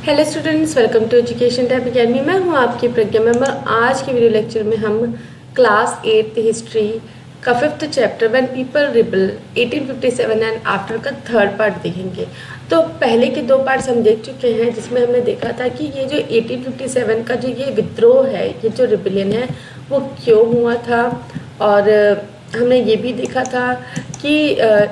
Hello students, welcome to education type academy. मैं हूँ आपकी प्रज्ञा मेंबर। आज के वीडियो लेक्चर में हम क्लास 8th हिस्ट्री का 5th chapter when people rebel 1857 and after का 3rd पार्ट देखेंगे। तो पहले के 2 पार्ट्स हम देख चुके हैं, जिसमें हमने देखा था कि ये जो 1857 का जो ये विद्रोह है, ये जो रिबेलियन है, वो क्यों हुआ था। और हमने ये भी देखा था कि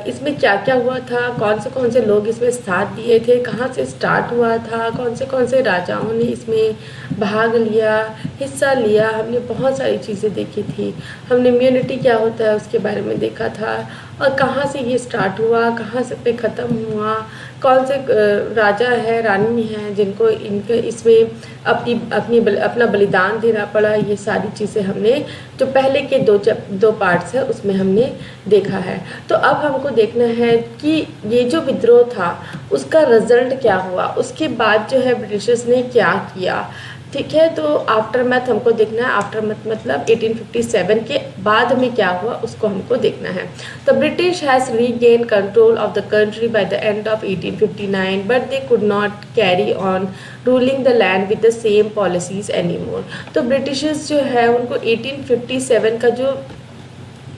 इसमें क्या क्या हुआ था, कौन से लोग इसमें साथ दिए थे, कहाँ से स्टार्ट हुआ था, कौन से राजाओं ने इसमें भाग लिया, हिस्सा लिया। हमने बहुत सारी चीज़ें देखी थी। हमने इम्यूनिटी क्या होता है उसके बारे में देखा था, और कहाँ से ये स्टार्ट हुआ, कहाँ से पे ख़त्म हुआ, कौन से राजा है, रानी हैं जिनको इनके इसमें अपना बलिदान देना पड़ा। ये सारी चीज़ें हमने जो पहले के 2 पार्ट्स है उसमें हमने देखा है। तो अब हमको देखना है कि ये जो विद्रोह था उसका रिजल्ट क्या हुआ, उसके बाद जो है ब्रिटिशर्स ने क्या किया। ठीक है, तो आफ्टर मैथ हमको देखना है। आफ्टर मैथ मतलब 1857 के बाद में क्या हुआ उसको हमको देखना है। The British has regain control of the country by the end of 1859 but they could not carry on ruling the land with the same policies any more. तो ब्रिटिशर्स जो है उनको 1857 का जो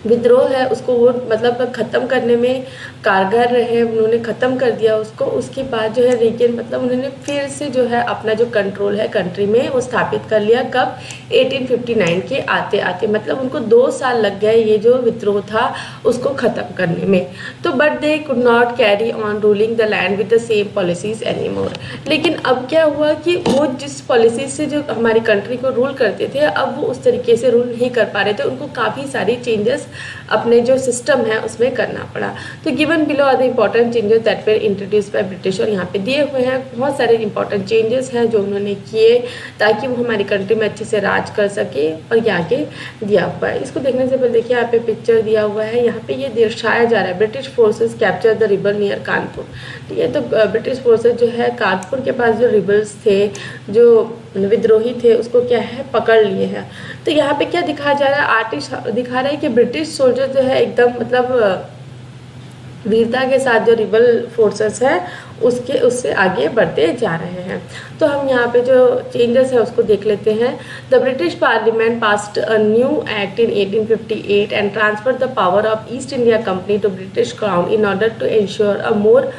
विद्रोह है उसको वो मतलब ख़त्म करने में कारगर रहे, उन्होंने ख़त्म कर दिया उसको। उसके बाद जो है रीगेन मतलब उन्होंने फिर से जो है अपना जो कंट्रोल है कंट्री में वो स्थापित कर लिया। कब? 1859 के आते आते, मतलब उनको 2 साल लग गए ये जो विद्रोह था उसको ख़त्म करने में। तो but they could not carry on ruling the land with the same policies any more. लेकिन अब क्या हुआ कि वो जिस पॉलिसीज से जो हमारी कंट्री को रूल करते थे, अब वो उस तरीके से रूल नहीं कर पा रहे थे। उनको काफ़ी सारी चेंजेस अपने जो सिस्टम है उसमें करना पड़ा। तो given below are the important changes that were introduced by British, और यहाँ पे दिए हुए हैं बहुत सारे इंपॉर्टेंट चेंजेस हैं जो उन्होंने किए ताकि वो हमारी कंट्री में अच्छे से राज कर सके। और ये आगे दिया हुआ है, इसको देखने से पहले देखिए यहाँ पे पिक्चर दिया हुआ है। यहाँ पे ये दर्शाया जा रहा है British forces capture the rebel near Kanpur. ठीक है, तो ब्रिटिश फोर्सेज जो है कानपुर के पास जो रिबल्स थे, जो विद्रोही थे, उसको क्या है पकड़ लिए हैं। तो यहाँ पे क्या दिखाया जा रहा है, आर्टिस्ट दिखा रहा है कि ब्रिटिश सोल्जर जो है एकदम मतलब वीरता के साथ जो रिबल फोर्सेस है उससे आगे बढ़ते जा रहे हैं। तो हम यहाँ पे जो चेंजेस है उसको देख लेते हैं। The British parliament passed a new act in 1858 and transfer the power of East India company to British crown in order to ensure a more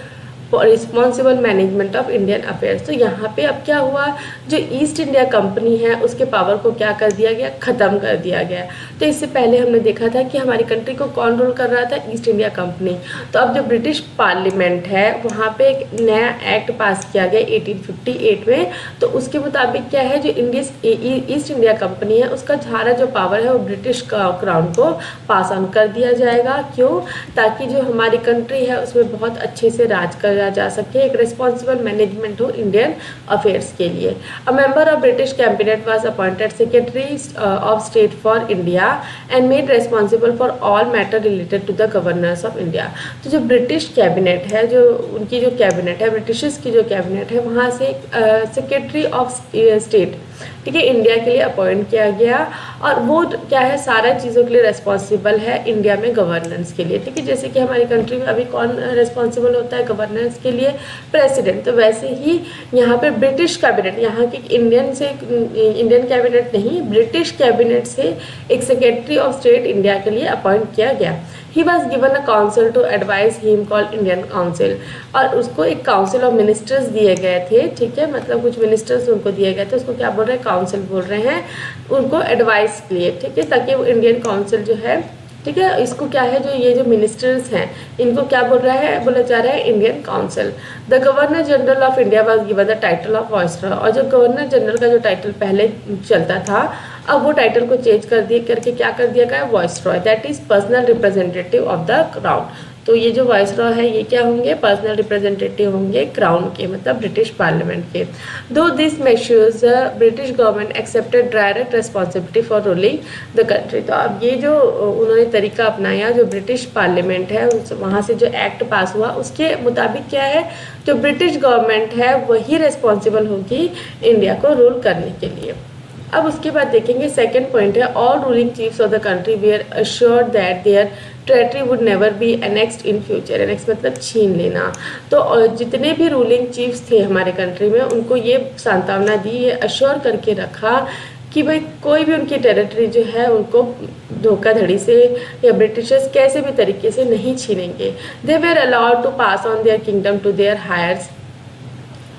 responsible management of Indian affairs. तो यहाँ पे अब क्या हुआ, जो ईस्ट इंडिया कंपनी है उसके power को क्या कर दिया गया, ख़त्म कर दिया गया। तो इससे पहले हमने देखा था कि हमारी कंट्री को कौन रूल कर रहा था, ईस्ट इंडिया कंपनी। तो अब जो ब्रिटिश पार्लियामेंट है वहाँ पे एक नया एक्ट पास किया गया 1858 में। तो उसके मुताबिक क्या है, जो ईस्ट इंडिया कंपनी है उसका सारा जो पावर है वो ब्रिटिश क्राउन को पास ऑन कर दिया जाएगा। क्यों? ताकि जो हमारी कंट्री है उसमें बहुत अच्छे से राज कर जा सके, एक रिस्पॉन्सिबल मैनेजमेंट हो इंडियन अफेयर्स के लिए। A member of British cabinet was appointed secretary of state for India and made responsible for all matter related to the governance of India. तो जो ब्रिटिश कैबिनेट है, जो उनकी जो कैबिनेट है, ब्रिटिशर्स की जो कैबिनेट है, वहाँ से सेक्रेटरी ऑफ स्टेट, ठीक है, इंडिया के लिए अपॉइंट किया गया। और वो क्या है, सारा चीज़ों के लिए रिस्पॉन्सिबल है इंडिया में गवर्नेंस के लिए। ठीक है, जैसे कि हमारी कंट्री में अभी कौन रिस्पॉन्सिबल होता है गवर्नेंस के लिए, प्रेसिडेंट। तो वैसे ही यहाँ पे ब्रिटिश कैबिनेट, यहाँ की इंडियन कैबिनेट नहीं, ब्रिटिश कैबिनेट से एक सेक्रेटरी ऑफ स्टेट इंडिया के लिए अपॉइंट किया गया। He was given a council to advise him called Indian council, और उसको एक काउंसिल ऑफ मिनिस्टर्स दिए गए थे। ठीक है, मतलब कुछ मिनिस्टर्स उनको दिए गए थे, उसको क्या बोल रहे हैं, काउंसिल बोल रहे हैं, उनको एडवाइस के लिए। ठीक है, ताकि वो इंडियन काउंसिल जो है, ठीक है, इसको क्या है, जो ये जो मिनिस्टर्स हैं इनको क्या बोल रहा है, बोला जा रहा है Indian council. The governor general of India was given the title of viceroy, और जो गवर्नर जनरल का जो टाइटल पहले चलता था, अब वो टाइटल को चेंज कर दिए करके क्या कर दिया गया, viceroy, that is personal representative of the crown. तो ये जो वायसरॉय है ये क्या होंगे, पर्सनल रिप्रेजेंटेटिव होंगे क्राउन के, मतलब ब्रिटिश पार्लियामेंट के। दो this measures British government accepted direct responsibility for ruling the country. तो अब ये जो उन्होंने तरीका अपनाया, जो ब्रिटिश पार्लियामेंट है वहाँ से जो एक्ट पास हुआ उसके मुताबिक क्या है, जो ब्रिटिश गवर्नमेंट है वही रिस्पॉन्सिबल होगी इंडिया को रूल करने के लिए। अब उसके बाद देखेंगे सेकंड पॉइंट है all ruling chiefs of the country were assured that their territory would never be annexed in future. Annex मतलब छीन लेना। तो जितने भी रूलिंग चीफ्स थे हमारे कंट्री में उनको ये सांत्वना दी, ये अश्योर करके रखा कि भाई कोई भी उनकी टेरिटरी जो है उनको धोखाधड़ी से या ब्रिटिशर्स कैसे भी तरीके से नहीं छीनेंगे। They were allowed to pass on their kingdom to their heirs,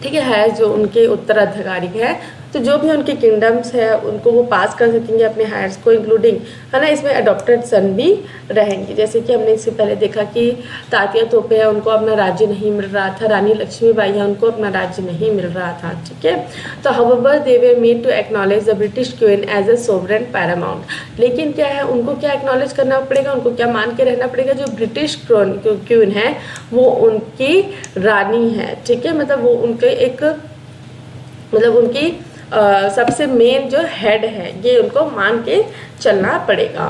ठीक है जो उनके उत्तराधिकारी है, तो जो भी उनके किंगडम्स है उनको वो पास कर सकेंगे अपने हायर्स को, इंक्लूडिंग है ना इसमें अडॉप्टेड सन भी रहेंगे। जैसे कि हमने इससे पहले देखा कि तात्या तोपे है उनको अपना राज्य नहीं मिल रहा था, रानी लक्ष्मीबाई है उनको अपना राज्य नहीं मिल रहा था, ठीक है। तो however they were made to acknowledge the British queen as a sovereign paramount. लेकिन क्या है उनको क्या एक्नॉलेज करना पड़ेगा, उनको क्या मान के रहना पड़ेगा, जो ब्रिटिश क्वीन है वो उनकी रानी है, ठीक है। मतलब वो उनके एक मतलब उनकी सबसे मेन जो हेड है ये उनको मान के चलना पड़ेगा।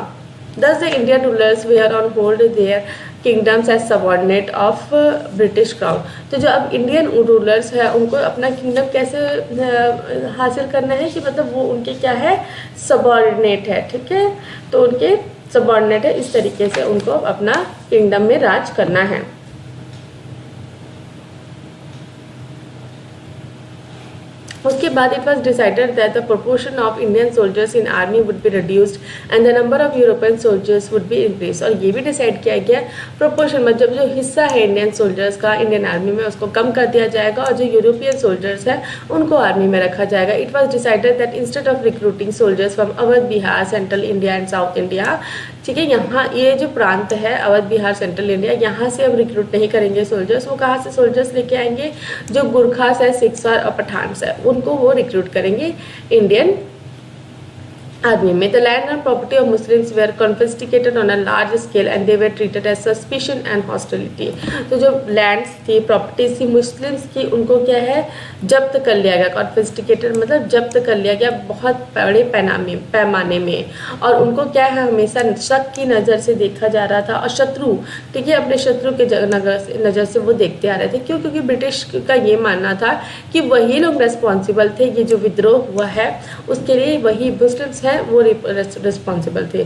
Thus the Indian rulers were on hold their kingdoms as subordinate of British crown। तो जो अब इंडियन रूलर्स है उनको अपना किंगडम कैसे हासिल करना है कि मतलब वो उनके क्या है सबॉर्डिनेट है, ठीक है। तो उनके सबॉर्डिनेट है, इस तरीके से उनको अपना किंगडम में राज करना है। उसके बाद it was decided that the proportion of Indian soldiers in army would be reduced and the number of European soldiers would be increase. और ये भी डिसाइड किया गया प्रोपोर्शन मतलब जो हिस्सा है इंडियन सोल्जर्स का इंडियन आर्मी में उसको कम कर दिया जाएगा और जो यूरोपियन सोल्जर्स हैं उनको आर्मी में रखा जाएगा। It was decided that instead of recruiting soldiers from Awadh Bihar central India and south India, ठीक है, यहाँ ये जो प्रांत है अवध बिहार सेंट्रल इंडिया यहाँ से अब रिक्रूट नहीं करेंगे सोल्जर्स। वो कहाँ से सोल्जर्स लेके आएंगे, जो गुरखास है, सिख्स और पठान्स है उनको वो रिक्रूट करेंगे इंडियन आर्मी में। The land and property of Muslims were confiscated on a large scale and they were treated as suspicion and hostility. तो जो लैंड्स थी प्रॉपर्टीज थी मुस्लिम्स की उनको क्या है जब्त कर लिया गया। कॉन्फिस्टिकेटेड मतलब जब्त कर लिया गया बहुत बड़े पैमाने में, और उनको क्या है हमेशा शक की नज़र से देखा जा रहा था और शत्रु, ठीक है, अपने शत्रु के नज़र से वो देखते आ रहे थे। क्यों? क्योंकि ब्रिटिश का ये मानना था कि वही लोग रेस्पॉन्सिबल थे, ये जो विद्रोह हुआ है उसके लिए वही मुस्लिम्स वो रिस्पॉन्सिबल थे।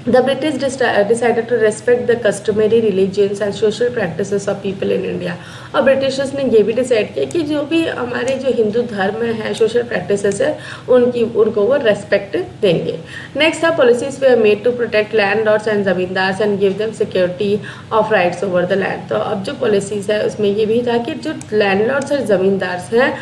The British decided to respect the customary religions and social practices of people in India। और ब्रिटिशर्स ने ये भी डिसाइड किया कि जो भी हमारे जो हिंदू धर्म है सोशल प्रैक्टिसेस है उनको वो रेस्पेक्ट देंगे। नेक्स्ट था policies were made to protect landlords and zamindars and give them security of rights over the land. तो अब जो पॉलिसीज है उसमें ये भी था कि जो लैंड लॉर्ड्स और जमींदार्स हैं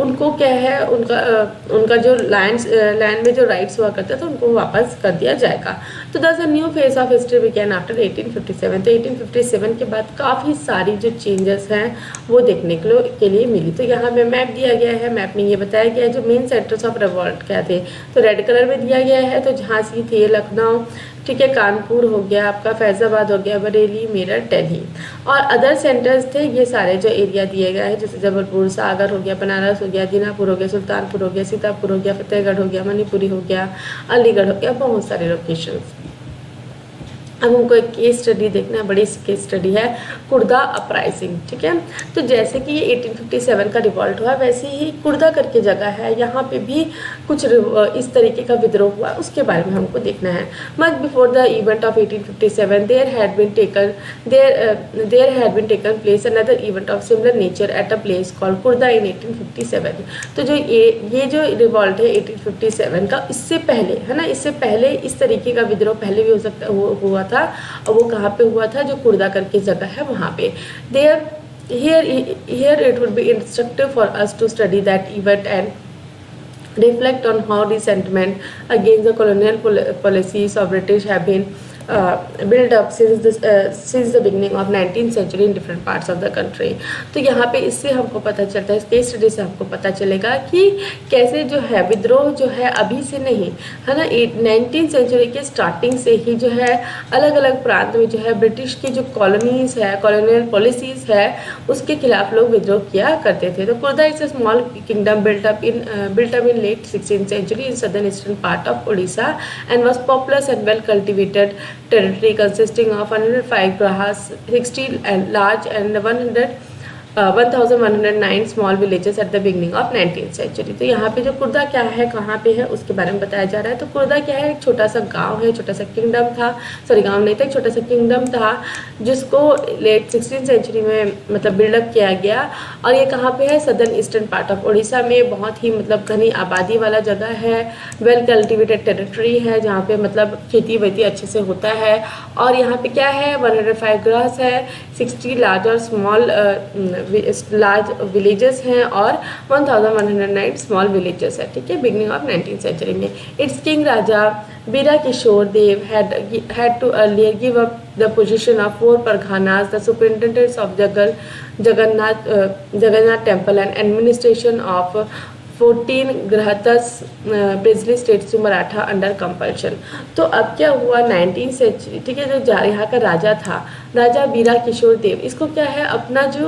उनको क्या है उनका जो लैंड में जो राइट्स हुआ करता था उनको वापस कर दिया जाएगा। तो thus a new phase of history began after 1857। तो 1857 के बाद काफ़ी सारी जो चेंजेस हैं वो देखने के लिए मिली। तो यहाँ पे मैप दिया गया है, मैप में ये बताया गया है जो मेन सेंटर्स ऑफ रिवॉल्ट क्या थे। तो रेड कलर में दिया गया है, तो झांसी थे, लखनऊ, ठीक है, कानपुर हो गया आपका, फैज़ाबाद हो गया, बरेली, मेरठ, दिल्ली, और अदर सेंटर्स थे ये सारे जो एरिया दिए गए हैं जैसे जबलपुर, सागर हो गया, बनारस हो गया, दीनापुर हो गया, सुल्तानपुर हो गया, सीतापुर हो गया, फतेहगढ़ हो गया, मणिपुरी हो गया, अलीगढ़ हो गया, बहुत सारे लोकेशंस। अब हमको एक केस स्टडी देखना है, बड़ी केस स्टडी है कुर्दा अपराइजिंग, ठीक है। तो जैसे कि ये 1857 का रिवॉल्ट हुआ वैसे ही कुर्दा करके जगह है, यहाँ पे भी कुछ इस तरीके का विद्रोह हुआ, उसके बारे में हमको देखना है। Much before the event of 1857 there had been taken place another event of similar nature at a place called Khurda in 1857। तो जो ये जो रिवॉल्ट है 1857 का, इससे पहले है ना, इससे पहले इस तरीके का विद्रोह पहले भी हो सकता हुआ था, और वो कहाँ पे हुआ था, जो कुर्दा करके जगह है वहाँ पे। Here it would be instructive for us to study that event and reflect on how resentment against the colonial policies of British have been built up since the beginning of 19th century in different parts of the country। तो यहाँ पे इससे हमको पता चलता है, इस case study से हमको पता चलेगा कि कैसे जो है विद्रोह जो है अभी से नहीं है ना, 19th सेंचुरी के स्टार्टिंग से ही जो है अलग अलग प्रांत में जो है ब्रिटिश की जो कॉलोनीज है, कॉलोनियल पॉलिसीज है, उसके खिलाफ लोग विद्रोह किया करते थे। तो Khurda is a small kingdom built up in late 16th century in southern eastern part of Odisha and was populous and well cultivated territory consisting of 105 grahas, 60 and large and 100 1109 small villages at the beginning of 19th century. तो यहाँ पे जो कुर्दा क्या है, कहाँ पे है, उसके बारे में बताया जा रहा है। तो कुर्दा क्या है, एक छोटा सा गांव है, छोटा सा किंगडम था, सॉरी गांव नहीं था, एक छोटा सा किंगडम था जिसको लेट 16th सेंचुरी में मतलब बिल्डअप किया गया। और ये कहाँ पे है, southern eastern part of Orissa में, बहुत ही मतलब घनी आबादी वाला जगह है, वेल कल्टिवेटेड टेरिटरी है जहाँ पे मतलब खेती वेती अच्छे से होता है। और यहाँ पे क्या है, 105 ग्रास है, 60 लार्ज और स्मॉल लार्ज विलेजेस हैं और 1109 स्मॉल विलेजेस है, ठीक है, बिगनिंग ऑफ 19th सेंचुरी में। इट्स किंग राजा बीरा किशोर देव had to earlier give up the position of 4 parghanas, the superintendents of Jagannath temple and administration of 14 गृहतस princely states to Maratha under compulsion. तो अब क्या हुआ, 19th सेंचुरी, ठीक है, जो यहाँ का राजा था, राजा बीरा किशोर देव, इसको क्या है, अपना जो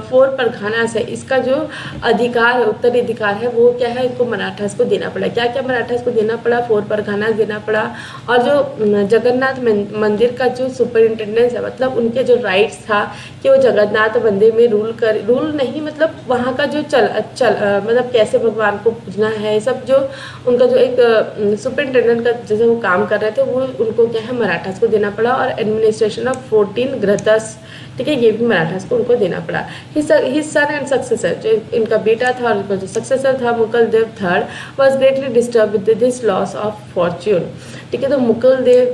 4 परगनास है, इसका जो अधिकार है, उत्तरी अधिकार है, वो क्या है, इनको मराठास को देना पड़ा। क्या क्या मराठास को देना पड़ा, 4 परगनास देना पड़ा। और जो जगन्नाथ मंदिर का जो सुपरिंटेंडेंस है, मतलब उनके जो राइट्स था कि वो जगन्नाथ मंदिर में रूल नहीं, मतलब वहाँ का जो मतलब कैसे भगवान को पूजना है, ये सब जो उनका जो एक सुपरिंटेंडेंट का जैसे वो काम कर रहे थे, वो उनको क्या है, मराठास को देना पड़ा। और एडमिनिस्ट्रेशन ऑफ 14 गृहतस, ठीक है, ये भी मराठास को उनको देना पड़ा। हिज सन एंड सक्सेसर, जो इनका बेटा था और इनका जो सक्सेसर था, Mukul Dev third, was greatly disturbed with this loss of fortune, ठीक है। तो मुकुल देव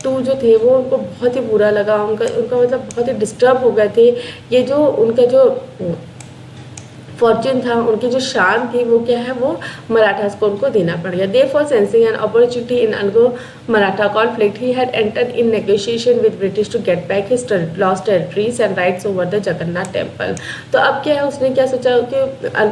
टू जो थे, वो उनको बहुत ही बुरा लगा, उनका मतलब बहुत ही डिस्टर्ब हो गए थे। ये जो उनका जो फॉर्च्यून था, उनकी जो शान थी, वो क्या है, वो मराठास को उनको देना पड़ गया। Therefore, sensing an opportunity in Anglo-Maratha conflict, he had entered in negotiation with British to get back his lost territories and rights over the Jagannath temple। तो अब क्या है, उसने क्या सोचा कि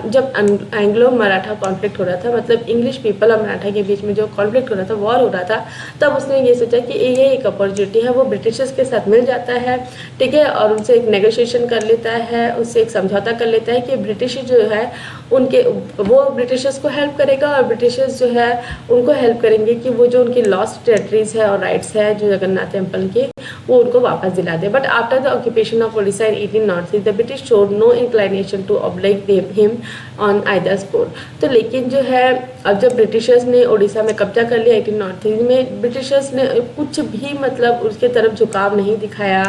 जब एंग्लो मराठा कॉन्फ्लिक्ट हो रहा था, मतलब इंग्लिश पीपल और मराठा के बीच में जो कॉन्फ्लिक्ट हो रहा था, वॉर हो रहा था, तब उसने ये सोचा कि ये एक अपॉर्चुनिटी है, वो ब्रिटिशर्स के साथ मिल जाता है, ठीक है, और उनसे एक नेगोशिएशन कर लेता है, उससे एक समझौता कर लेता है कि ब्रिटिश जो है उनके, वो ब्रिटिशर्स को हेल्प करेगा और ब्रिटिशर्स जो है उनको हेल्प करेंगे कि वो जो उनकी लॉस्ट टेरिटरीज है और राइट्स है जो जगन्नाथ टेम्पल के, वो उनको वापस दिला दे। But after the occupation of Orissa in 1803 the British showed no inclination to oblige him on either sport. तो लेकिन जो है, अब जब ब्रिटिशर्स ने उड़ीसा में कब्जा कर लिया 1803 में, ब्रिटिशर्स ने कुछ भी मतलब उसके तरफ झुकाव नहीं दिखाया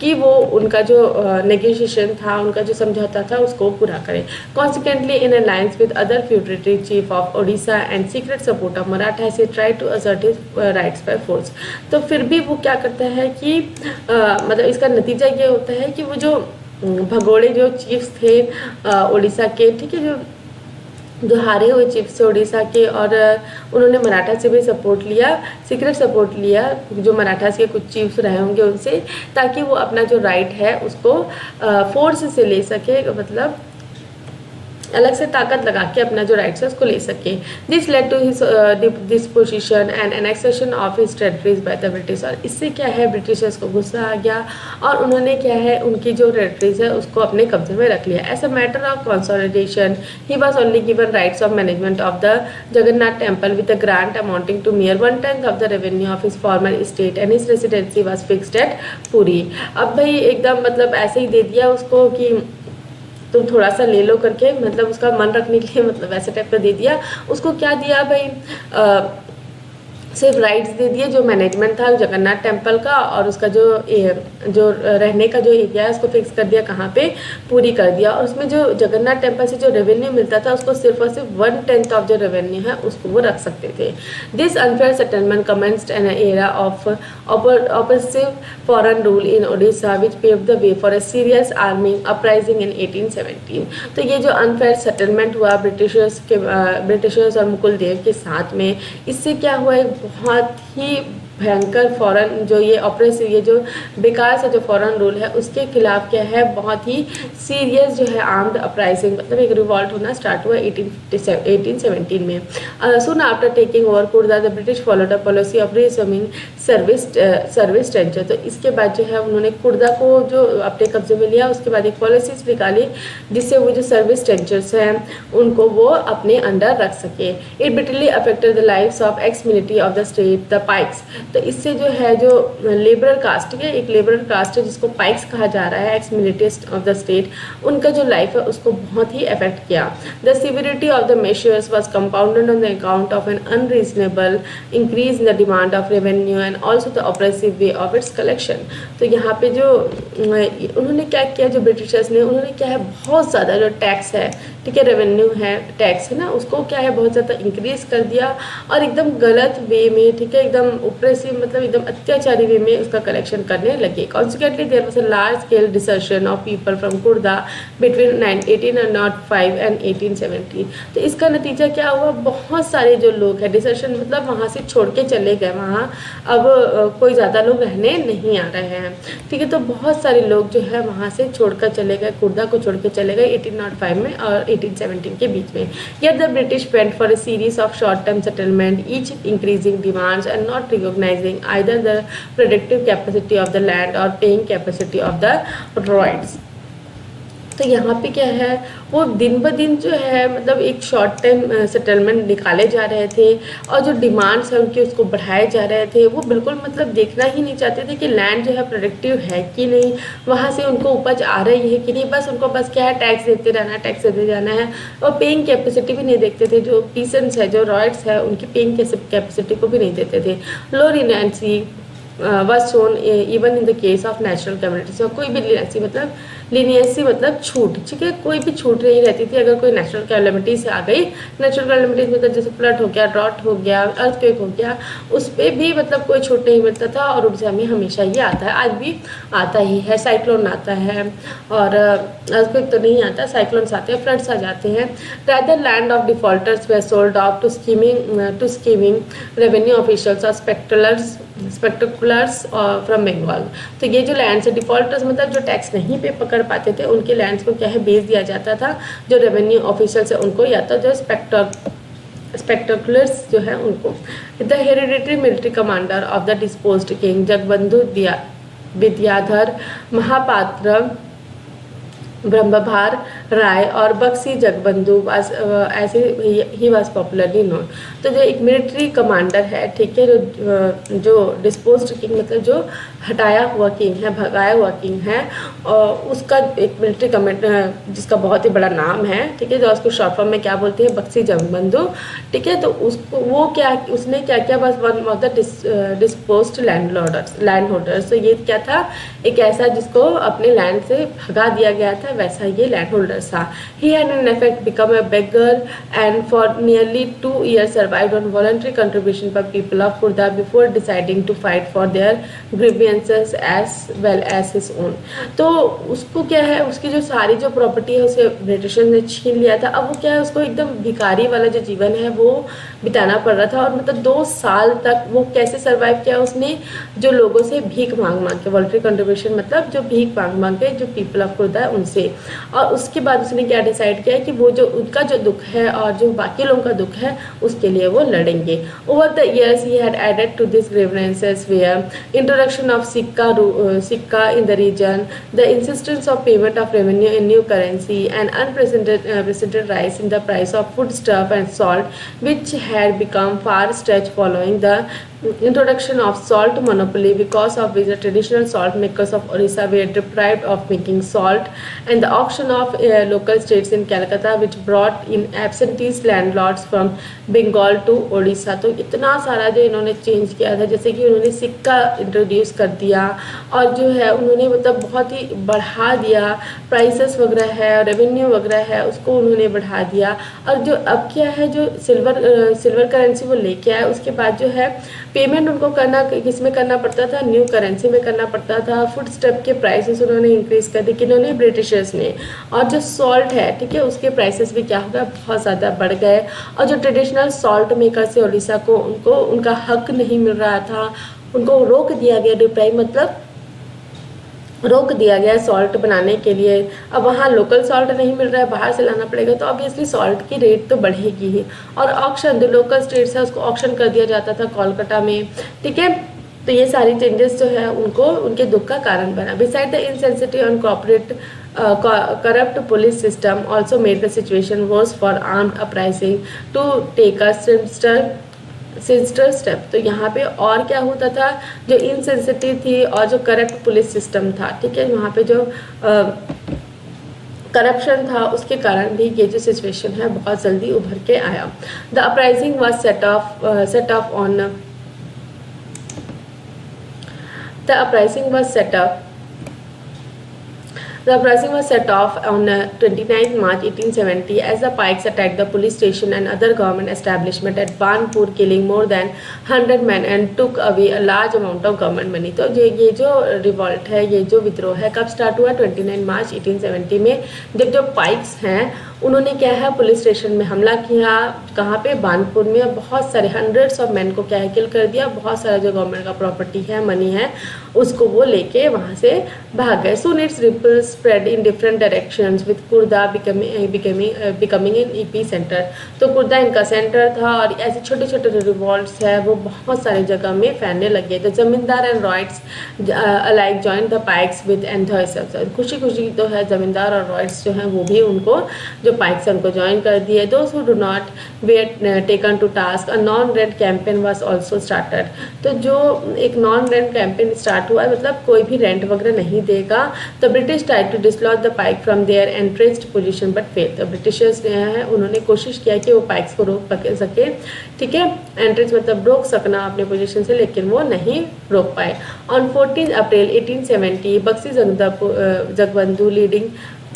कि वो उनका जो नेगोशिएशन था, उनका जो समझौता था, उसको पूरा करें। Consequently, in alliance with other feudatory chief of Odisha and secret support of Marathas, he tried to assert his rights by force। तो फिर भी वो क्या करता है कि मतलब इसका नतीजा ये होता है कि वो जो भगोड़े जो चीफ्स थे उड़ीसा के, ठीक है, जो हारे हुए चीफ्स थे उड़ीसा के, और उन्होंने मराठा से भी सपोर्ट लिया, सीक्रेट सपोर्ट लिया, जो मराठास के कुछ चीफ्स रहे होंगे उनसे, ताकि वो अपना जो राइट है उसको फोर्स से ले सके, मतलब अलग से ताकत लगा के अपना जो राइट्स है उसको ले सके। This led to his disposition and annexation of his territories by the British. और इससे क्या है, ब्रिटिशर्स को गुस्सा आ गया और उन्होंने क्या है, उनकी जो टेरिटरीज है उसको अपने कब्जे में रख लिया। As a matter of consolidation he was only given rights of management of the Jagannath temple with a grant amounting to near 1/10 of the revenue of his former state and his residency was fixed at Puri. अब भाई एकदम मतलब ऐसे ही दे दिया उसको कि तुम थोड़ा सा ले लो करके, मतलब उसका मन रखने के लिए, मतलब वैसे टाइप का दे दिया उसको। क्या दिया भाई, सिर्फ राइट्स दे दिए, जो मैनेजमेंट था जगन्नाथ टेम्पल का, और उसका जो रहने का जो एरिया है उसको फिक्स कर दिया, कहाँ पे, पूरी कर दिया। और उसमें जो जगन्नाथ टेम्पल से जो रेवेन्यू मिलता था, उसको सिर्फ और सिर्फ 1/10 ऑफ जो रेवेन्यू है उसको वो रख सकते थे। This unfair settlement commenced an era of oppressive foreign rule in Odisha which paved the way for a serious army uprising in 1817। तो ये जो अनफेयर सेटलमेंट हुआ ब्रिटिशर्स और मुकुल देव के साथ में, इससे क्या हुआ, बहुत ही भयंकर फॉरेन जो ये ऑपरेसिव, ये जो बेकार सा जो फॉरेन रूल है उसके खिलाफ क्या है, बहुत ही सीरियस जो है आर्म्ड अपराइजिंग, मतलब एक रिवॉल्ट होना स्टार्ट हुआ 1817 में। Soon after taking over Khurda the British followed a policy of resuming service tenure. तो इसके बाद जो है उन्होंने कुर्दा को जो अपने कब्जे में लिया, उसके बाद एक पॉलिसीज निकाली जिससे वो जो सर्विस टेंचर्स हैं उनको वो अपने अंडर रख सके। It bitterly affected the lives of ex military of the state the Pikes. तो इससे जो है जो लेबरर कास्ट, ठीक है, एक लेबरर कास्ट है जिसको पाइक्स कहा जा रहा है, ex militias of the state, उनका जो लाइफ है उसको बहुत ही अफेक्ट किया। The severity of the measures was compounded on the account of an unreasonable increase in the demand of revenue and also the oppressive way of its collection. तो यहाँ पे जो उन्होंने क्या किया, जो ब्रिटिशर्स ने, उन्होंने क्या है बहुत ज़्यादा जो टैक्स है, ठीक है, रेवेन्यू है, टैक्स है ना, उसको क्या है बहुत ज़्यादा इंक्रीज कर दिया और एकदम गलत वे में, ठीक है, एकदम ऑपरेसिव मतलब एकदम अत्याचारी वे में उसका कलेक्शन करने लगे। Consequently there was a large scale desertion of people from Khurda between 1805 and 1870। तो इसका नतीजा क्या हुआ, बहुत सारे जो लोग हैं, डिसर्शन मतलब वहाँ से छोड़ के चले गए, वहाँ अब कोई ज़्यादा लोग रहने नहीं आ रहे हैं, ठीक है। तो बहुत सारे लोग जो है वहाँ से छोड़कर चले गए, कुर्दा को छोड़ के चले गए 1805 में और 1817 के बीच में। Yet the British went for a series of short-term settlement, each increasing demands and not recognizing either the productive capacity of the land or paying capacity of the roads. तो यहाँ पे क्या है, वो दिन ब दिन जो है मतलब एक शॉर्ट टाइम सेटलमेंट निकाले जा रहे थे और जो डिमांड्स हैं उनके उसको बढ़ाए जा रहे थे। वो बिल्कुल मतलब देखना ही नहीं चाहते थे कि लैंड जो है प्रोडक्टिव है कि नहीं, वहाँ से उनको उपज आ रही है कि नहीं, बस उनको बस क्या है टैक्स देते रहना है, टैक्स देते जाना है। और पेइंग कैपेसिटी भी नहीं देखते थे, जो पीसेंट्स है, जो रॉयट्स है, उनकी पेइंग कैपेसिटी को भी नहीं देते थे। लो रिनेंसी was shown even in the case of natural calamities। और कोई भी लीनियंसी मतलब छूट, ठीक है, कोई भी छूट नहीं रहती थी अगर कोई नेचुरल कैलेमिटीज आ गई। नेचुरल कैलेमिटीज मतलब जैसे फ्लड हो गया, ड्रॉट हो गया, अर्थक्वेक हो गया, उस पर भी मतलब कोई छूट नहीं मिलता था और उर्जा में हमेशा ये आता है, आज भी आता ही है। साइक्लोन आता है और अर्थक्वेक तो नहीं आता, साइक्लोन्स आते हैं, फ्लड्स आ जाते हैं। Rather land of defaulters were sold off to scheming revenue officials और स्पेक्टेकुलर्स फ्रॉम बंगाल। तो ये जो लैंड्स है, डिफॉल्टर्स मतलब जो टैक्स नहीं पे पकड़ पाते थे, उनके लैंड्स को क्या है बेच दिया जाता था जो रेवेन्यू ऑफिशियल्स है उनको, या तो जो स्पेक्टेकुलर्स जो है उनको। The hereditary military commander of the deposed king Jagabandhu Bidyadhar Mohapatra ब्रह्मभार राय और बक्सी जगबंधु ऐसे ही वाज पॉपुलरली नोन। तो जो एक मिलिट्री कमांडर है, ठीक है, जो डिस्पोज्ड किंग मतलब जो हटाया हुआ किंग है, भगाया हुआ किंग है, और उसका एक मिलिट्री कमांडर जिसका बहुत ही बड़ा नाम है, ठीक है, जो उसको शॉर्ट फॉर्म में क्या बोलते हैं, बक्सी जगबंधु, ठीक है। तो उसको वो क्या, उसने क्या किया, बस one of the disposed land holders. तो ये क्या था, एक ऐसा जिसको अपने लैंड से भगा दिया गया था, वैसा ये लैंड होल्डर था। He had in effect become a beggar and for nearly 2 years survived on voluntary contribution by people of Khurda before deciding to fight for their grievances as well as his own। तो उसको क्या है, उसकी जो सारी जो property है उसे ब्रिटिशर्स ने छीन लिया था। अब वो क्या है, उसको एकदम भिखारी वाला जो जीवन है वो बिताना पड़ रहा था और मतलब 2 साल तक वो कैसे सर्वाइव किया, उसने जो लोगों से भीख मांग के, वॉलंटरी कंट्रीब्यूशन मतलब जो भीख मांग के जो पीपल ऑफ खुर्दा है उनसे। और उसके बाद उसने क्या डिसाइड किया कि वो जो उनका जो दुख है और जो बाकी लोगों का दुख है उसके लिए वो लड़ेंगे। Over the years he had added to this grievances were introduction of sicca in the region, the insistence of payment of revenue in new currency and unprecedented rise in the price of food stuff and salt which had become far stretched following the introduction of salt monopoly, because of which the traditional salt makers of Orissa were deprived of making salt, and the auction of local states in Calcutta which brought in absentee landlords from Bengal to Odisha। तो इतना सारा जो इन्होंने change किया था, जैसे कि उन्होंने सिक्का इंट्रोड्यूस कर दिया और जो है उन्होंने मतलब बहुत ही बढ़ा दिया, प्राइसेस वगैरह है, रेवेन्यू वगैरह है उसको उन्होंने बढ़ा दिया। और जो अब क्या है, जो सिल्वर करेंसी वो लेके आए, उसके बाद जो है पेमेंट उनको करना किस में करना पड़ता था, न्यू करेंसी में करना पड़ता था। फूड स्टफ के प्राइसेस उन्होंने इंक्रीज कर दिए, किन्होंने, ब्रिटिशर्स ने। और जो सॉल्ट है, ठीक है, उसके प्राइसेस भी क्या हो गया, बहुत ज़्यादा बढ़ गए। और जो ट्रेडिशनल सॉल्ट मेकर से उड़ीसा को उनको उनका हक नहीं मिल रहा था, उनको रोक दिया गया, डिप्राइव मतलब रोक दिया गया सॉल्ट बनाने के लिए। अब वहाँ लोकल सॉल्ट नहीं मिल रहा है, बाहर से लाना पड़ेगा, तो ऑब्वियसली सॉल्ट की रेट तो बढ़ेगी ही। और ऑक्शन, जो लोकल स्टेट्स है उसको ऑक्शन कर दिया जाता था कोलकाता में, ठीक है। तो ये सारी चेंजेस जो है उनको उनके दुख का कारण बना। Beside the insensitive and corrupt police system also made the situation worse for armed uprising to take a sinister step. तो यहाँ पे और क्या होता था, जो इनसेंसिटिव थी और जो करप्ट पुलिस सिस्टम था, ठीक है, वहाँ पे जो करप्शन था उसके कारण भी ये जो सिचुएशन है बहुत जल्दी उभर के आया। The uprising was set of on the uprising was set of The uprising was set off on 29 March 1870 as the Pikes attacked the police station and other government establishment at Banpur, killing more than 100 men and took away a large amount of government money। तो ये जो revolt है, ये जो विद्रोह है, कब start हुआ? 29 मार्च 1870 में, जब जो पाइक्स हैं उन्होंने क्या है, पुलिस स्टेशन में हमला किया। कहाँ पे? बानपुर में। बहुत सारे हंड्रेड्स ऑफ मैन को क्या है, किल कर दिया। बहुत सारा जो गवर्नमेंट का प्रॉपर्टी है, मनी है, उसको वो लेके वहाँ से भाग गए। Soon its ripples spread in different directions with Khurda becoming an epicentre. तो कुर्दा इनका सेंटर था और ऐसे छोटे छोटे जो रिवॉल्ट्स है वो बहुत सारी जगह में फैलने लगे। द जमींदार and riots alike join the Pikes with enthusiasm. खुशी खुशी तो है जमींदार और रॉयट्स जो हैं वो भी उनको जो पाइक्स उनको ज्वाइन कर दिए। Those who do not were taken to task, a no rent campaign was also started. तो जो एक नॉन रेंट कैंपेन स्टार्ट हुआ है, मतलब कोई भी रेंट वगैरह नहीं देगा। The British tried to dislodge the paik from their entrenched position but fail. तो ब्रिटिशर्स ने है उन्होंने कोशिश किया कि वो पाइक्स को रोक सके, ठीक है, एंट्रेंस मतलब रोक सकना अपने पोजीशन से, लेकिन वो नहीं रोक पाए। On 14 April 1870 Bakshi Jagabandhu leading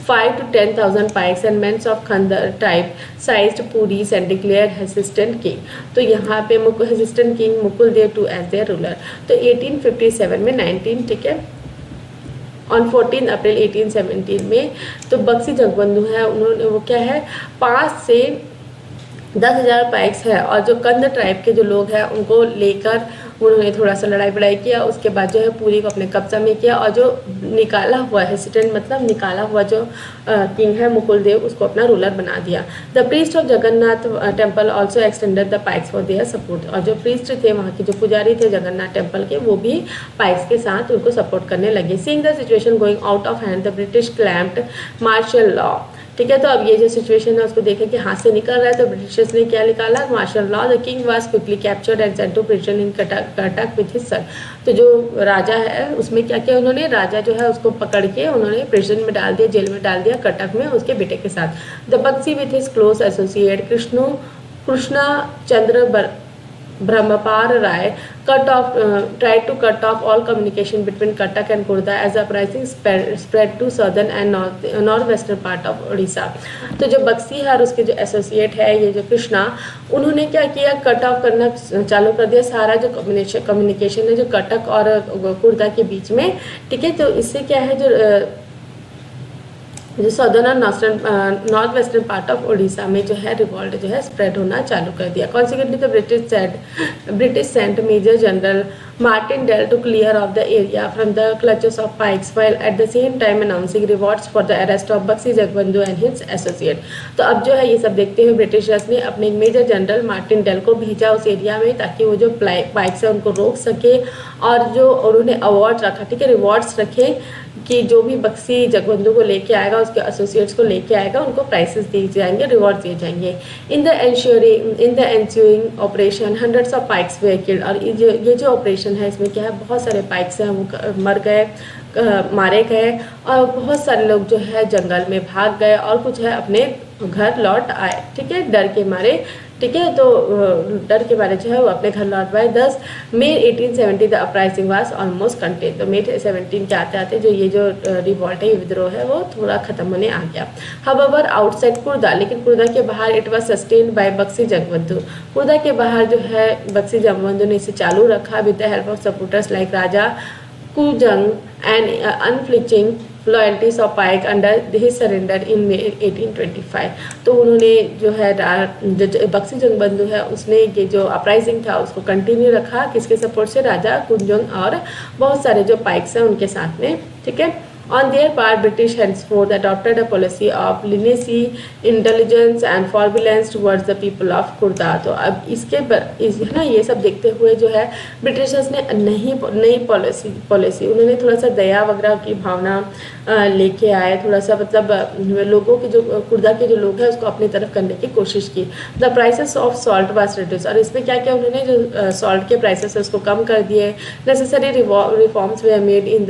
5 to 10,000 pikes and men of Khandar tribe seized Puris and declared assistant king। तो यहाँ पे assistant king Mukul Dev to as their ruler। तो 1857 में 19, ठीक है, ऑन 14 अप्रैल 1817 में तो बक्सी जगबंधु है, उन्होंने वो क्या है 5 से 10,000 पाइक्स है और जो कंद ट्राइब के जो लोग हैं उनको लेकर उन्होंने थोड़ा सा लड़ाई बड़ाई किया। उसके बाद जो है पूरी को अपने कब्जा में किया और जो निकाला हुआ हेसिडेंट मतलब निकाला हुआ जो किंग है मुकुल देव, उसको अपना रूलर बना दिया। The priest of Jagannath temple also extended the Pikes for their support. और जो प्रीस्ट थे वहाँ के जो पुजारी थे जगन्नाथ टेम्पल के, वो भी पाइक्स के साथ उनको सपोर्ट करने लगे। Seeing the situation going out of hand the British clamped martial law. ठीक है, तो अब ये जो सिचुएशन है उसको देखें कि हाथ से निकल रहा है, तो ब्रिटिशर्स ने क्या निकाला? Martial law. The king was quickly captured and sent to prison in Cuttack with his son. तो जो राजा है उसमें क्या किया उन्होंने, राजा जो है उसको पकड़ के उन्होंने प्रिजन में डाल दिया, जेल में डाल दिया कटक में उसके बेटे के साथ। The Bakshi with his close associate Krishna Chandra Brahmapal Rai tried to cut off all communication between Cuttack and Khurda as the uprising spread to southern and northwestern part of Odisha। तो जो बक्सी है और उसके जो एसोसिएट है ये जो कृष्णा, उन्होंने क्या किया, कट ऑफ करना चालू कर दिया सारा जो कम्युनिकेशन है जो कटक और खुर्दा के बीच में। ठीक है, तो इससे क्या है जो सदर्न और north western part of Orissa में जो है रिवॉल्ट जो है स्प्रेड होना चालू कर दिया। Consequently the British sent major general Martindell to clear off the area from the clutches of Paiks while at the same time announcing rewards for the arrest of Bakshi Jagabandhu and his associate. तो अब जो है ये सब देखते हुए Britishers ने अपने मेजर जनरल मार्टिन डेल को भेजा उस एरिया में ताकि वो जो पाइक्स है उनको रोक सके और जो उन्होंने अवार्ड रखा, ठीक है, रिवॉर्ड्स रखे कि जो भी बक्सी जगबंधु को लेके आएगा उसके एसोसिएट्स को लेके आएगा उनको प्राइसेस दिए जाएंगे, रिवॉर्ड दिए जाएंगे। In the ensuing operation hundreds of paiks were killed. और ये जो ऑपरेशन है इसमें क्या है बहुत सारे पाइक्स हैं वो मर गए, मारे गए और बहुत सारे लोग जो है जंगल में भाग गए और कुछ है अपने घर लौट आए। ठीक है, डर के मारे। ठीक है, तो डर के बारे जो है वो अपने घर लौट पाए। 10 मई 1870 the uprising was almost contain. तो मई 17 के आते आते जो ये जो रिवॉल्ट है विद्रोह है वो थोड़ा खत्म होने आ गया। हाउएवर आउटसाइड कुर्दा, लेकिन कुर्दा के बाहर it was sustained by Bakshi Jagabandhu. Khurda के बाहर जो है बक्सी जगबंधु ने इसे चालू रखा with the help of supporters like Raja Kujang and unflinching loyalties of paik under his surrender in May 1825। तो उन्होंने जो है जो बक्सी जगबंधु है उसने ये जो अपराइजिंग था उसको कंटिन्यू रखा, किसके सपोर्ट से? राजा कुंजंग और बहुत सारे जो पाइक्स हैं उनके साथ में। ठीक है, On their part, British henceforth adopted a policy of leniency, intelligence and forbearance towards the people of Khurda. तो अब है ना, ये सब देखते हुए जो है ब्रिटिशर्स ने नई पॉलिसी उन्होंने थोड़ा सा दया वगैरह की भावना लेके आए, थोड़ा सा मतलब लोगों के जो कुर्दा के जो लोग हैं उसको अपनी तरफ करने की कोशिश की। The prices of salt was reduce, और इसमें क्या क्या उन्होंने जो सॉल्ट के प्राइसेस है उसको कम कर दिए। Necessary reforms way made in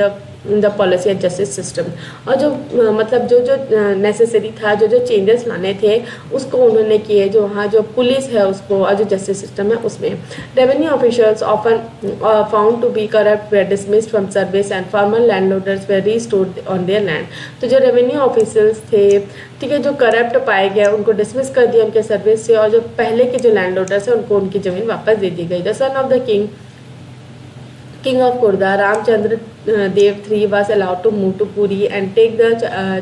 the policy and justice system, और जो मतलब जो नेसेसरी था, जो चेंजेस लाने थे उसको उन्होंने किए, जो वहाँ जो पुलिस है उसको और जो जस्टिस सिस्टम है उसमें। Revenue officials often found to be corrupt were dismissed from service and former landlords were restored on their land. तो जो रेवेन्यू ऑफिशियल्स थे, ठीक है, जो करप्ट पाए गए उनको डिसमिस कर दिया उनके सर्विस से, और जो पहले के जो लैंडलॉर्डर्स हैं उनको उनकी ज़मीन वापस दे दी गई। The son of the King of Kurda, Ramchandra Dev III was allowed to move to Puri and take the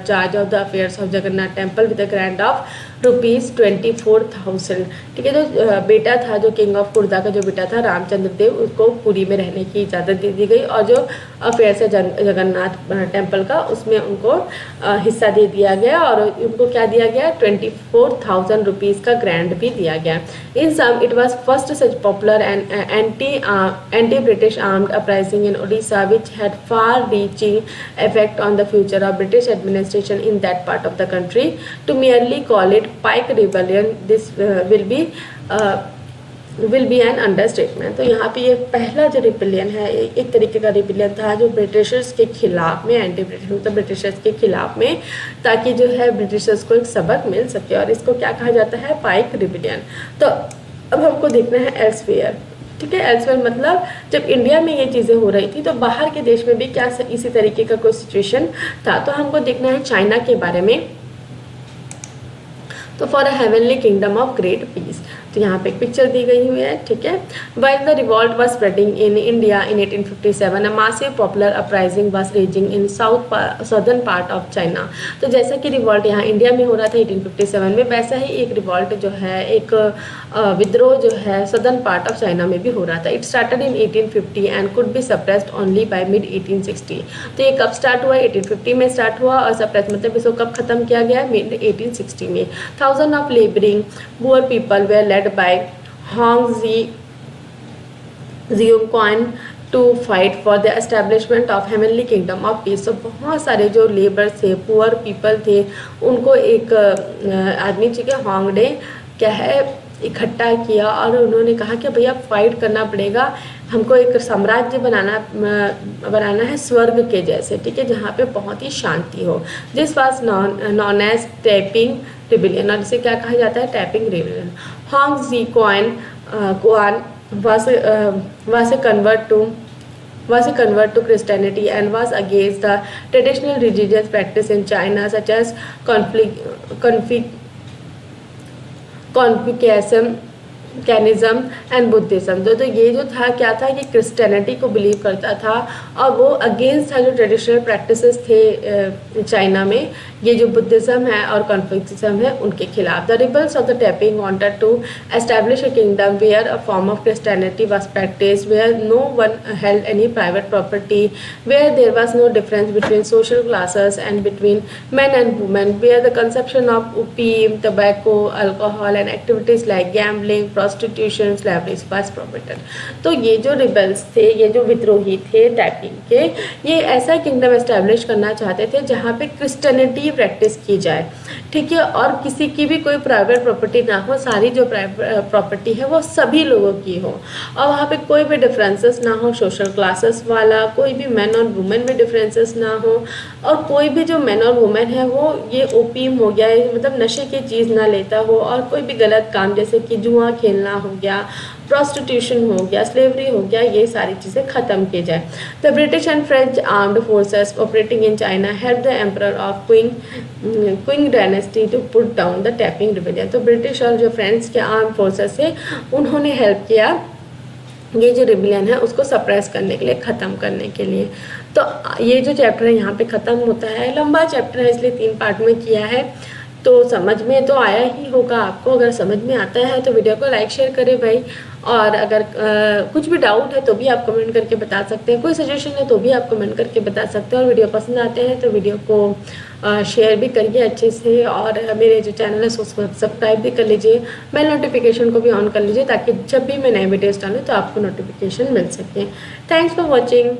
charge of the affairs of Jagannath temple with a grant of ₹24,000। ठीक है, जो बेटा था, जो किंग ऑफ कुर्दा का जो बेटा था रामचंद्र देव, उसको पुरी में रहने की इजाज़त दे दी गई, और जो अफेयर्स है जगन्नाथ टेम्पल का उसमें उनको हिस्सा दे दिया गया, और उनको क्या दिया गया, ₹24,000 का ग्रांट भी दिया गया। In sum it was first such popular and anti British armed uprising in Odisha which had far reaching effect on the future of British administration in that part of the country. To merely call it Pike Rebellion, this will be an understatement। तो यहाँ पे ये पहला जो rebellion है, एक तरीके का रिबेलियन था जो ब्रिटिशर्स के खिलाफ में, एंटी ब्रिटिश मतलब ब्रिटिशर्स के खिलाफ में, ताकि जो है ब्रिटिशर्स को एक सबक मिल सके, और इसको क्या कहा जाता है, पाइक रिबेलियन। तो अब हमको देखना है एल्सवेयर। ठीक है, एल्सवेयर मतलब जब इंडिया में ये चीज़ें हो रही थी तो बाहर के देश में भी क्या इसी तरीके का कोई सिचुएशन था। तो हमको देखना है चाइना के बारे में। तो for a heavenly kingdom of great peace, तो यहाँ पे एक पिक्चर दी गई हुई है। ठीक है, while the revolt was spreading in India in 1857, a massive popular uprising was raging in southern part of China। तो जैसा कि रिवॉल्ट यहाँ इंडिया में हो रहा था 1857 में, वैसा ही एक रिवॉल्ट जो है, एक विद्रोह जो है सदर्न पार्ट ऑफ चाइना में भी हो रहा था। It started in 1850 and could be suppressed only by mid 1860। तो ये कब स्टार्ट हुआ, 1850 में स्टार्ट हुआ, और सप्रेस मतलब इसको कब खत्म किया गया, मिड 1860 में। Thousand of labouring poor people were led by Hong Ziyongquan to fight for the establishment of heavenly kingdom of peace। तो बहुत सारे जो लेबर थे, पुअर पीपल थे, उनको एक आदमी जी के होंगडे क्या है इकट्ठा किया, और उन्होंने कहा कि भैया फाइट करना पड़ेगा, हमको एक साम्राज्य बनाना है स्वर्ग के जैसे। ठीक है, जहाँ पे बहुत ही शांति हो। This was known as Taiping rebellion, और इसे क्या कहा जाता है, Taiping rebellion. Hong Xiuquan was a convert to Christianity and was against the traditional religious practice in China such as कैनिज्म एंड बुद्धिज्म। तो ये जो था क्या था कि क्रिश्चियनिटी को बिलीव करता था, और वो अगेंस्ट था जो ट्रेडिशनल प्रैक्टिसेस थे चाइना में, ये जो बुद्धिज्म है और कन्फ्यूशियनिज्म है उनके खिलाफ। The rebels of the Taiping wanted to establish a kingdom where a form of Christianity was practised, where no one held any private property, where there was no difference between social classes and between men and women, where the consumption of opium, tobacco, alcohol and activities like gambling, prostitution, slavery was prohibited. तो ये जो rebels थे, ये जो विद्रोही थे tapping के, ये ऐसा किंगडम एस्टैब्लिश करना चाहते थे जहाँ पे क्रिश्चियनिटी प्रैक्टिस की जाए। ठीक है, और किसी की भी कोई प्राइवेट प्रॉपर्टी ना हो, सारी जो प्राइवेट प्रॉपर्टी है वो सभी लोगों की हो, और वहाँ पे कोई भी डिफरेंसेस ना हो, सोशल क्लासेस वाला, कोई भी मैन और वुमेन में डिफरेंसेस ना हो, और कोई भी जो मैन और वुमेन है वो ये ओपीएम हो गया, मतलब नशे की चीज़ ना लेता हो, और कोई भी गलत काम जैसे कि जुआ खेलना हो गया, प्रोस्टिट्यूशन हो गया, स्लेवरी हो गया, ये सारी चीज़ें ख़त्म की जाए। The British and French armed forces operating in China help the emperor of Qing dynasty to put down the Taiping rebellion. तो ब्रिटिश और जो फ्रेंच के आर्म फोर्सेस है उन्होंने हेल्प किया ये जो रिबेलियन है उसको सप्रेस करने के लिए, ख़त्म करने के लिए। तो ये जो चैप्टर है यहाँ पे ख़त्म होता है, लंबा चैप्टर है इसलिए 3 पार्ट में किया है। तो समझ में तो आया ही होगा आपको। अगर समझ में आता है तो वीडियो को लाइक शेयर करें भाई। और अगर कुछ भी डाउट है तो भी आप कमेंट करके बता सकते हैं, कोई सजेशन है तो भी आप कमेंट करके बता सकते हैं। और वीडियो पसंद आते हैं तो वीडियो को शेयर भी करिए अच्छे से। और मेरे जो चैनल है उसको सब्सक्राइब भी कर लीजिए, बेल नोटिफिकेशन को भी ऑन कर लीजिए, ताकि जब भी मैं नए वीडियोस डालूँ तो आपको नोटिफिकेशन मिल सके। Thanks for watching.